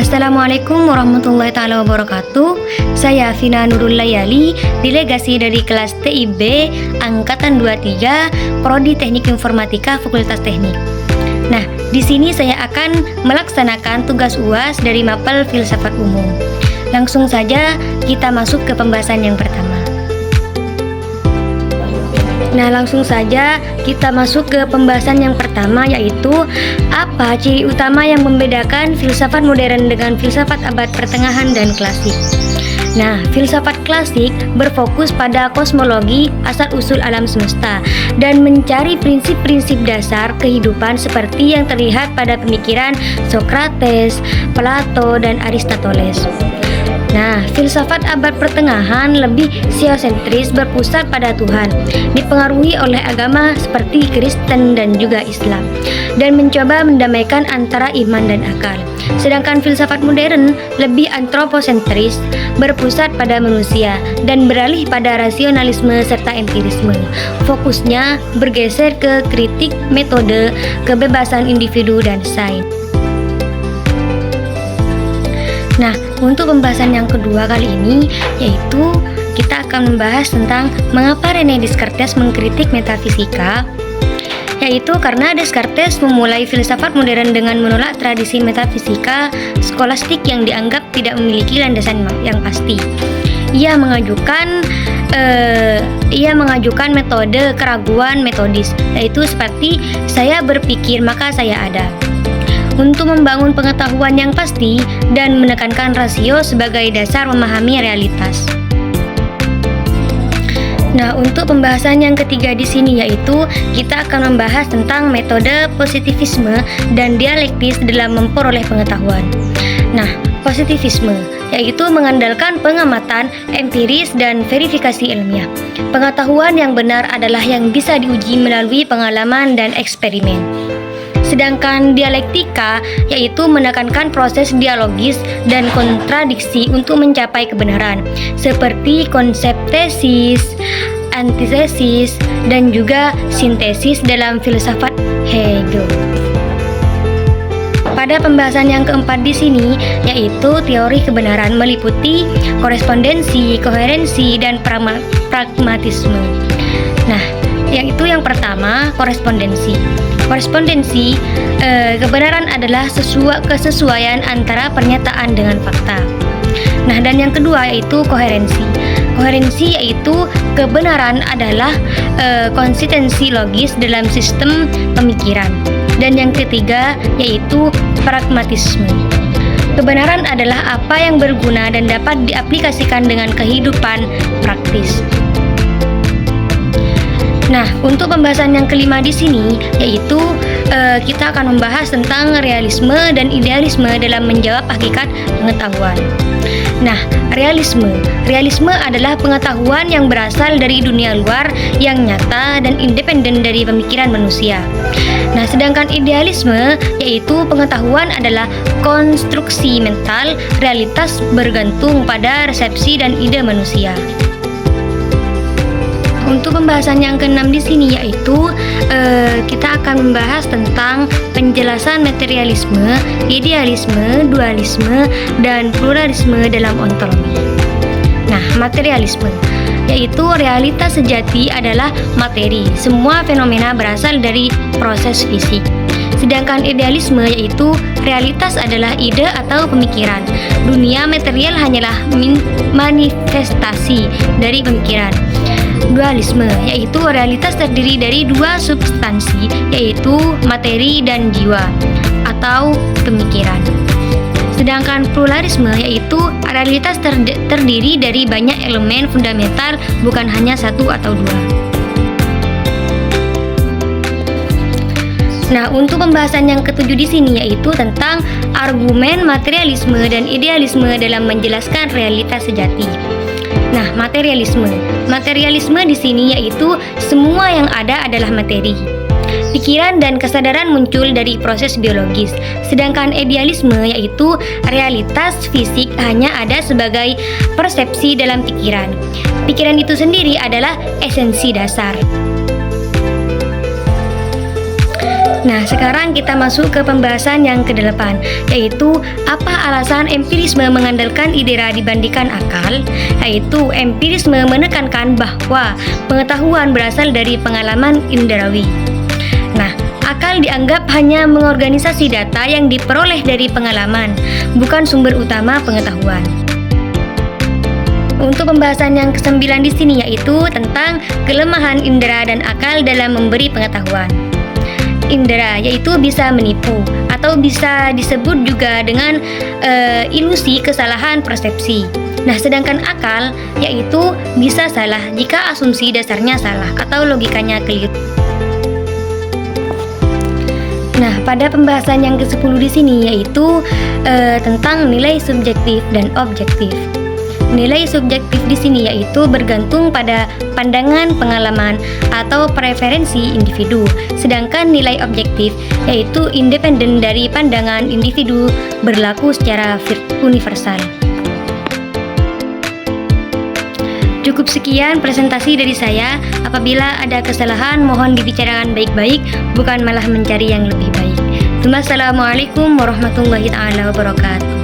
Assalamualaikum warahmatullahi taala wabarakatuh. Saya Vina Nurul Layali, delegasi dari kelas TIB angkatan 23, Prodi Teknik Informatika Fakultas Teknik. Nah, di sini saya akan melaksanakan tugas UAS dari Mapel Filsafat Umum. Langsung saja kita masuk ke pembahasan yang pertama. Nah, langsung saja kita masuk ke pembahasan yang pertama, yaitu apa ciri utama yang membedakan filsafat modern dengan filsafat abad pertengahan dan klasik. Nah, filsafat klasik berfokus pada kosmologi asal-usul alam semesta dan mencari prinsip-prinsip dasar kehidupan seperti yang terlihat pada pemikiran Socrates, Plato, dan Aristoteles. Nah, filsafat abad pertengahan lebih theosentris, berpusat pada Tuhan, dipengaruhi oleh agama seperti Kristen dan juga Islam, dan mencoba mendamaikan antara iman dan akal. Sedangkan filsafat modern lebih antroposentris, berpusat pada manusia, dan beralih pada rasionalisme serta empirisme. Fokusnya bergeser ke kritik metode, kebebasan individu, dan sains. Nah, untuk pembahasan yang kedua kali ini, yaitu kita akan membahas tentang mengapa René Descartes mengkritik metafisika, yaitu karena Descartes memulai filsafat modern dengan menolak tradisi metafisika skolastik yang dianggap tidak memiliki landasan yang pasti. Ia mengajukan metode keraguan metodis, yaitu seperti saya berpikir maka saya ada, untuk membangun pengetahuan yang pasti dan menekankan rasio sebagai dasar memahami realitas. Nah, untuk pembahasan yang ketiga di sini, yaitu kita akan membahas tentang metode positivisme dan dialektis dalam memperoleh pengetahuan. Nah, positivisme yaitu mengandalkan pengamatan empiris dan verifikasi ilmiah. Pengetahuan yang benar adalah yang bisa diuji melalui pengalaman dan eksperimen. Sedangkan dialektika yaitu menekankan proses dialogis dan kontradiksi untuk mencapai kebenaran, seperti konsep tesis, antitesis, dan juga sintesis dalam filsafat Hegel. Pada pembahasan yang keempat di sini, yaitu teori kebenaran, meliputi korespondensi, koherensi, dan pragmatisme. Nah, yaitu yang pertama, korespondensi. Korespondensi, kebenaran adalah kesesuaian antara pernyataan dengan fakta. Nah, dan yang kedua yaitu koherensi. Koherensi yaitu kebenaran adalah konsistensi logis dalam sistem pemikiran. Dan yang ketiga yaitu pragmatisme. Kebenaran adalah apa yang berguna dan dapat diaplikasikan dengan kehidupan praktis. Nah, untuk pembahasan yang kelima di sini, yaitu kita akan membahas tentang realisme dan idealisme dalam menjawab hakikat pengetahuan. Nah, realisme adalah pengetahuan yang berasal dari dunia luar yang nyata dan independen dari pemikiran manusia. Nah, sedangkan idealisme yaitu pengetahuan adalah konstruksi mental, realitas bergantung pada resepsi dan ide manusia. Untuk pembahasan yang keenam di sini, yaitu kita akan membahas tentang penjelasan materialisme, idealisme, dualisme, dan pluralisme dalam ontologi. Nah, materialisme yaitu realitas sejati adalah materi. Semua fenomena berasal dari proses fisik. Sedangkan idealisme yaitu realitas adalah ide atau pemikiran. Dunia material hanyalah manifestasi dari pemikiran. Dualisme yaitu realitas terdiri dari dua substansi, yaitu materi dan jiwa atau pemikiran. Sedangkan pluralisme yaitu realitas terdiri dari banyak elemen fundamental, bukan hanya satu atau dua. Nah, untuk pembahasan yang ketujuh di sini yaitu tentang argumen materialisme dan idealisme dalam menjelaskan realitas sejati. Nah, materialisme di sini yaitu semua yang ada adalah materi. Pikiran dan kesadaran muncul dari proses biologis. Sedangkan idealisme yaitu realitas fisik hanya ada sebagai persepsi dalam pikiran. Pikiran itu sendiri adalah esensi dasar. Nah, sekarang kita masuk ke pembahasan yang ke-8, yaitu apa alasan empirisme mengandalkan indera dibandingkan akal, yaitu empirisme menekankan bahwa pengetahuan berasal dari pengalaman inderawi. Nah, akal dianggap hanya mengorganisasi data yang diperoleh dari pengalaman, bukan sumber utama pengetahuan. Untuk pembahasan yang ke-9 di sini yaitu tentang kelemahan indera dan akal dalam memberi pengetahuan. Indera yaitu bisa menipu atau bisa disebut juga dengan ilusi kesalahan persepsi. Nah, sedangkan akal yaitu bisa salah jika asumsi dasarnya salah atau logikanya keliru. Nah, pada pembahasan yang ke-10 di sini yaitu tentang nilai subjektif dan objektif. Nilai subjektif di sini yaitu bergantung pada pandangan, pengalaman, atau preferensi individu. Sedangkan nilai objektif yaitu independen dari pandangan individu, berlaku secara universal. Cukup sekian presentasi dari saya. Apabila ada kesalahan, mohon dibicarakan baik-baik, bukan malah mencari yang lebih baik. Wassalamualaikum warahmatullahi wabarakatuh.